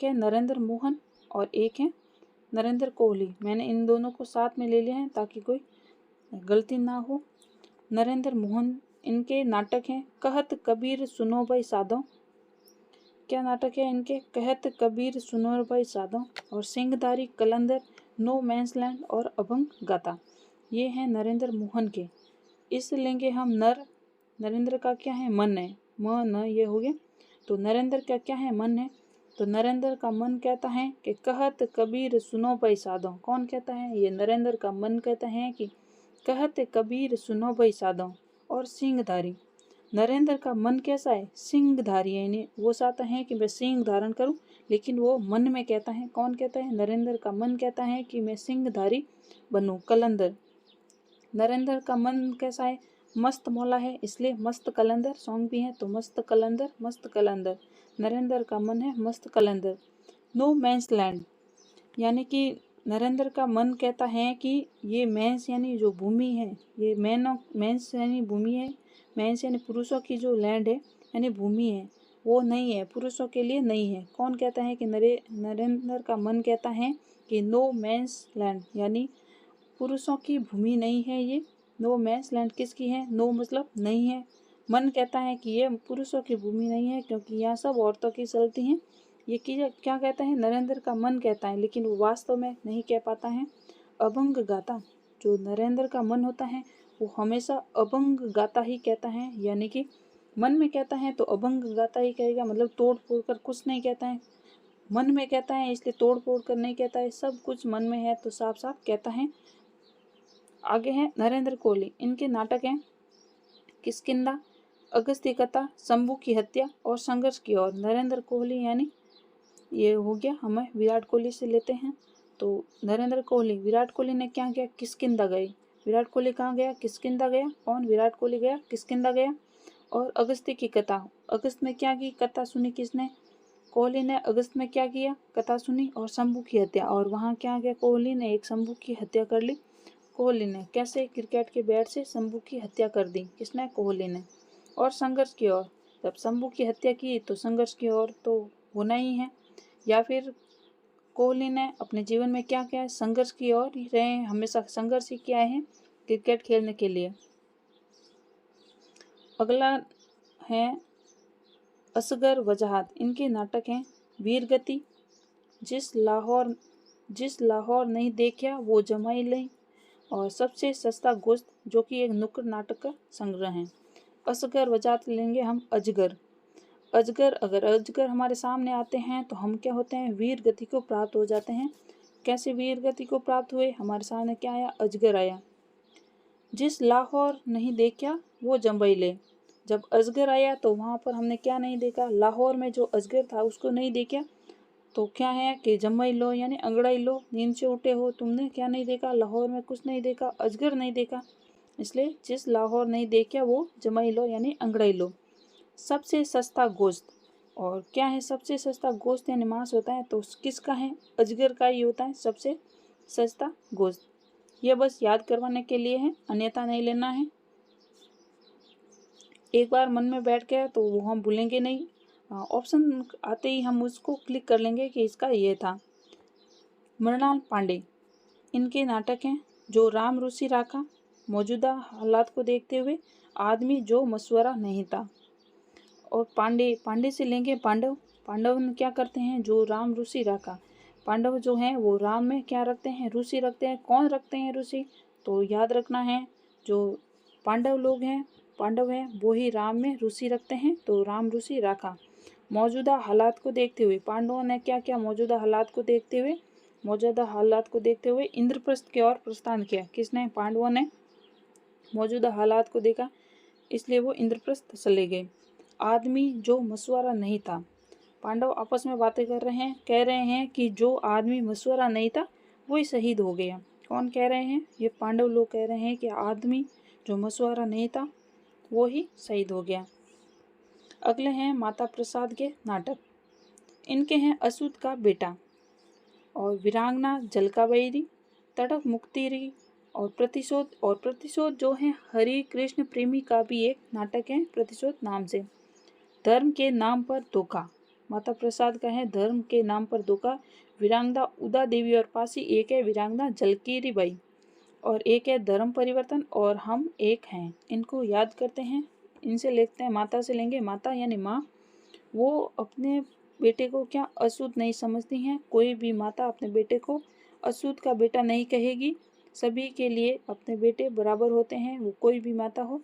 एक है नरेंद्र मोहन और एक है नरेंद्र कोहली। मैंने इन दोनों को साथ में ले लिया है ताकि कोई गलती ना हो। नरेंद्र मोहन, इनके नाटक हैं कहत कबीर सुनो भाई साधो। क्या नाटक है इनके? कहत कबीर सुनो भाई साधो और सिंहधारी, कलंदर, नो मैंस लैंड और अभंग गाथा। ये हैं नरेंद्र मोहन के। इस लेंगे हम नर। नरेंद्र का क्या है? मन है, न ये हो गया। तो नरेंद्र का क्या है? मन है। तो नरेंद्र का मन कहता है कि कहत कबीर सुनो भाई साधो। कौन कहता है? ये नरेंद्र का मन कहता है कि कहत कबीर सुनो भाई साधो। और सिंहधारी, नरेंद्र का मन कैसा है? सिंहधारी है, यानी वो चाहता है कि मैं सिंह धारण करूं, लेकिन वो मन में कहता है। कौन कहता है? नरेंद्र का मन कहता है कि मैं सिंहधारी बनूं। कलंदर, नरेंद्र का मन कैसा है? मस्त मौला है, इसलिए मस्त कलंदर सॉन्ग भी है। तो मस्त कलंदर, मस्त कलंदर, नरेंद्र का मन है मस्त कलंदर। नो मैंस लैंड, यानी कि नरेंद्र का मन कहता है कि ये मैंस यानी जो भूमि है, ये मैंस यानी भूमि है, मैंस यानी पुरुषों की जो लैंड है यानी भूमि है, वो नहीं है, पुरुषों के लिए नहीं है। कौन कहता है कि नरेंद्र का मन कहता है कि नो मैंस लैंड यानी पुरुषों की भूमि नहीं है ये। नो मैंस लैंड किसकी है? नो मतलब नहीं है। मन कहता है कि ये पुरुषों की भूमि नहीं है क्योंकि यहाँ सब औरतों की चलती हैं। ये क्या कहता है? नरेंद्र का मन कहता है, लेकिन वो वास्तव में नहीं कह पाता है। अभंग गाता, जो नरेंद्र का मन होता है वो हमेशा अभंग गाता ही कहता है, यानी कि मन में कहता है तो अभंग गाता ही कहेगा, मतलब तोड़ फोड़ कर कुछ नहीं कहता है। मन में कहता है इसलिए तोड़ फोड़ कर नहीं कहता है, सब कुछ मन में है तो साफ साफ कहता है। आगे है नरेंद्र कोहली, इनके नाटक हैं किष्किंधा, अगस्त्य कथा, शंभू की हत्या और संघर्ष की ओर। नरेंद्र कोहली यानी ये हो गया, हमें विराट कोहली से लेते हैं। तो नरेंद्र कोहली, विराट कोहली ने क्या किया? किष्किंधा गए। विराट कोहली कहाँ गया? किष्किंधा गया। कौन? विराट कोहली गया, किष्किंधा गया। और अगस्त्य की कथा, अगस्त में क्या की कथा सुनी? किसने? कोहली ने। अगस्त में क्या किया? कथा सुनी। और शंभू की हत्या, और वहाँ क्या गया? कोहली ने एक शंभू की हत्या कर ली। कोहली ने कैसे? क्रिकेट के बैट से शंभू की हत्या कर दी। किसने? कोहली ने। और संघर्ष की ओर, जब शंभू की हत्या की तो संघर्ष की ओर तो होना ही है। या फिर कोहली ने अपने जीवन में क्या किया है? संघर्ष की ओर ही रहे हैं, हमेशा संघर्ष ही किया है क्रिकेट खेलने के लिए। अगला है असगर वजाहत, इनके नाटक हैं वीर गति, जिस लाहौर नहीं देखा वो जमाई ले, और सबसे सस्ता गोश्त, जो कि एक नुक्कड़ नाटक का संग्रह है। असगर वजाहत लेंगे हम अजगर। अगर अजगर हमारे सामने आते हैं तो हम क्या होते हैं? वीर गति को प्राप्त हो जाते हैं। कैसे वीर गति को प्राप्त हुए? हमारे सामने क्या आया? अजगर आया। जिस लाहौर नहीं देखा वो जम्बई ले, जब अजगर आया तो वहाँ पर हमने क्या नहीं देखा? लाहौर में जो अजगर था उसको नहीं देखा। तो क्या है कि जम्मई लो यानी अंगड़ाई लो, नींद से उठे हो, तुमने क्या नहीं देखा? लाहौर में कुछ नहीं देखा, अजगर नहीं देखा। इसलिए जिस लाहौर नहीं देखा वो जमाई लो यानी अंगड़ाई लो। सबसे सस्ता गोश्त, और क्या है? सबसे सस्ता गोश्त यानी मांस होता है, तो किसका है? अजगर का ही होता है सबसे सस्ता गोश्त। ये बस याद करवाने के लिए है, अन्यथा नहीं लेना है। एक बार मन में बैठ गया तो वो हम भूलेंगे नहीं। ऑप्शन आते ही हम उसको क्लिक कर लेंगे कि इसका ये था। मृणाल पांडे, इनके नाटक हैं जो राम रूसी राखा, मौजूदा हालात को देखते हुए, आदमी जो मशवरा नहीं था। और पांडे से लेंगे पांडव में क्या करते हैं? जो राम रूसी राखा। पांडव जो हैं वो राम में क्या रखते हैं? रूचि रखते हैं। कौन रखते हैं रूचि? तो याद रखना है, जो पांडव हैं वो ही राम में रूचि रखते हैं, तो राम रूचि राखा। मौजूदा हालात को देखते हुए, पांडवों ने क्या किया? मौजूदा हालात को देखते हुए इंद्रप्रस्थ की ओर प्रस्थान किया। किसने? पांडवों ने मौजूदा हालात को देखा, इसलिए वो इंद्रप्रस्थ चले गए। आदमी जो मशवरा नहीं था, पांडव आपस में बातें कर रहे हैं, कह रहे हैं कि जो आदमी मशवरा नहीं था वही शहीद हो गया। कौन कह रहे हैं? ये पांडव लोग कह रहे हैं कि आदमी जो मशवरा नहीं था वो ही शहीद हो गया। अगले हैं माता प्रसाद के नाटक। इनके हैं असूत का बेटा, और वीरांगना जलकाबैरी, तड़क मुक्तिरी, और प्रतिशोध जो है हरि कृष्ण प्रेमी का भी एक नाटक है, प्रतिशोध नाम से। धर्म के नाम पर धोखा, माता प्रसाद का है धर्म के नाम पर धोखा, वीरांगना उदा देवी और पासी, एक है वीरांगना झलकेरी बाई और एक है धर्म परिवर्तन और हम एक हैं। इनको याद करते हैं, इनसे लिखते हैं। माता से लेंगे, माता यानी माँ, वो अपने बेटे को क्या अशुद्ध नहीं समझती हैं। कोई भी माता अपने बेटे को अशुद्ध का बेटा नहीं कहेगी, सभी के लिए अपने बेटे बराबर होते हैं, वो कोई भी माता हो।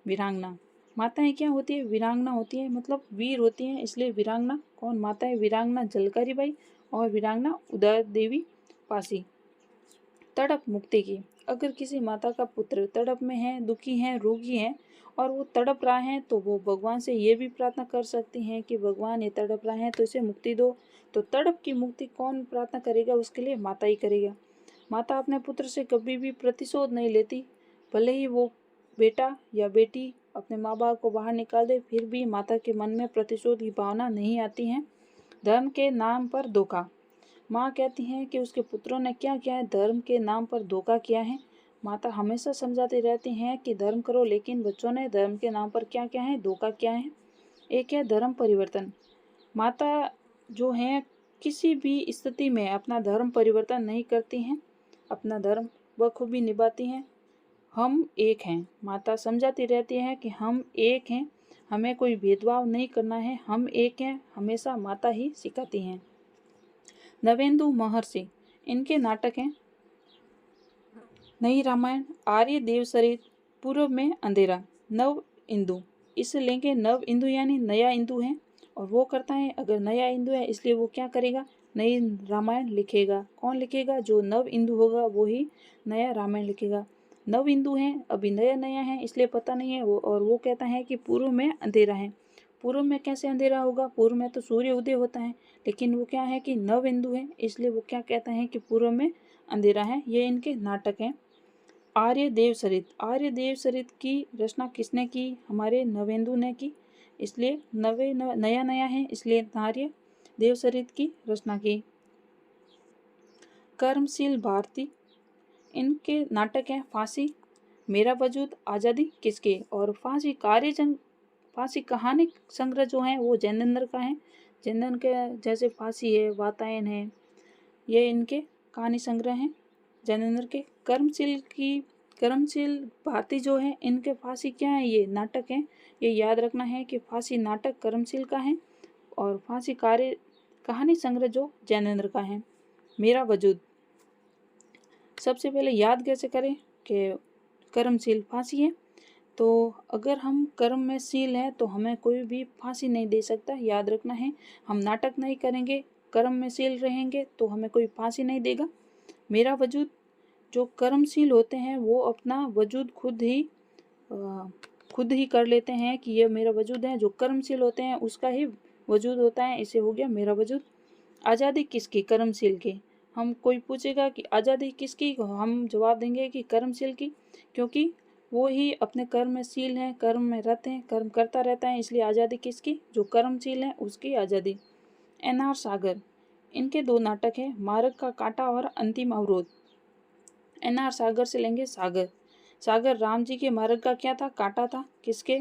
वीरांगना, माताएं क्या होती है? वीरांगना होती है, मतलब वीर होती हैं, इसलिए वीरांगना। कौन माता है? वीरांगना झलकारी बाई और वीरांगना उदा देवी पासी। तड़प मुक्ति की, अगर किसी माता का पुत्र तड़प में है, दुखी है, रोगी है और वो तड़प रहा है तो वो भगवान से ये भी प्रार्थना कर सकती हैं कि भगवान ये तड़प रहा है तो इसे मुक्ति दो। तो तड़प की मुक्ति कौन प्रार्थना करेगा? उसके लिए माता ही करेगा। माता अपने पुत्र से कभी भी प्रतिशोध नहीं लेती, भले ही वो बेटा या बेटी अपने माँ बाप को बाहर निकाल दे, फिर भी माता के मन में प्रतिशोध की भावना नहीं आती है। धर्म के नाम पर धोखा, माँ कहती हैं कि उसके पुत्रों ने क्या किया है? धर्म के नाम पर धोखा किया है। माता हमेशा समझाती रहती हैं कि धर्म करो, लेकिन बच्चों ने धर्म के नाम पर क्या किया है? धोखा किया है। एक है धर्म परिवर्तन, माता जो है किसी भी स्थिति में अपना धर्म परिवर्तन नहीं करती हैं, अपना धर्म बखूबी निभाती हैं। हम एक हैं, माता समझाती रहती है कि हम एक हैं, हमें कोई भेदभाव नहीं करना है, हम एक हैं, हमेशा माता ही सिखाती हैं। नवेंदु महर्षि, इनके नाटक हैं नई रामायण, आर्य देवचरित, पूर्व में अंधेरा। नव इंदु, इसे लेंगे, नव इंदु यानी नया इंदु है और वो करता है, अगर नया इंदु है इसलिए वो क्या करेगा? नई रामायण लिखेगा। कौन लिखेगा? जो नव इंदु होगा वो ही नया रामायण लिखेगा। नव इंदु है, अभी नया नया है इसलिए पता नहीं है वो, और वो कहता है कि पूर्व में अंधेरा है। पूर्व में कैसे अंधेरा होगा? पूर्व में तो सूर्य उदय होता है, लेकिन वो क्या है कि नव इंदु है, इसलिए वो क्या कहता है कि पूर्व में अंधेरा है। ये इनके नाटक हैं। आर्य देवचरित, आर्य देवचरित की रचना किसने की? हमारे नवेंदु ने की, इसलिए नया नया है, इसलिए आर्य देवचरित की रचना की। कर्मशील भारती, इनके नाटक हैं फांसी, मेरा वजूद, आज़ादी किसके और फांसी कार्यजंग। फांसी कहानी संग्रह जो है वो जैनेन्द्र का है। जैनेन्द्र के जैसे फांसी है, वातायन है, ये इनके कहानी संग्रह हैं जैनेन्द्र के। कर्मशील भारती जो है, इनके फांसी क्या है? ये नाटक है। ये याद रखना है कि फांसी नाटक कर्मशील का है और फांसी कार्य कहानी संग्रह जो जैनेन्द्र का है। मेरा वजूद, सबसे पहले याद कैसे करें कि कर्मशील फांसी है, तो अगर हम कर्म में शील हैं तो हमें कोई भी फांसी नहीं दे सकता, याद रखना है। हम नाटक नहीं करेंगे, कर्म में शील रहेंगे तो हमें कोई फांसी नहीं देगा। मेरा वजूद, जो कर्मशील होते हैं वो अपना वजूद खुद ही कर लेते हैं कि ये मेरा वजूद है। जो कर्मशील होते हैं उसका ही वजूद होता है, इसे हो गया मेरा वजूद। आज़ादी किसकी? कर्मशील की। हम कोई पूछेगा कि आज़ादी किसकी, हम जवाब देंगे कि कर्मशील की, क्योंकि वो ही अपने कर्म में शील हैं, कर्म में रहते हैं, कर्म करता रहता है, इसलिए आज़ादी किसकी? जो कर्मशील है उसकी आज़ादी। एन.आर. सागर, इनके दो नाटक हैं, मार्ग का कांटा और अंतिम अवरोध। एन.आर. सागर से लेंगे सागर। सागर राम जी के मार्ग का क्या था? कांटा था। किसके?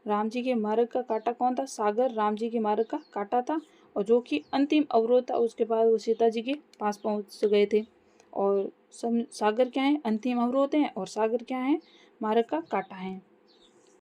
राम जी के मार्ग का कांटा कौन था? सागर राम जी के मार्ग का कांटा था, और जो कि अंतिम अवरोध था, उसके बाद वो सीता जी के पास पहुंच गए थे। और सागर क्या है? अंतिम अवरोध है, और सागर क्या है? मार्ग का कांटा है।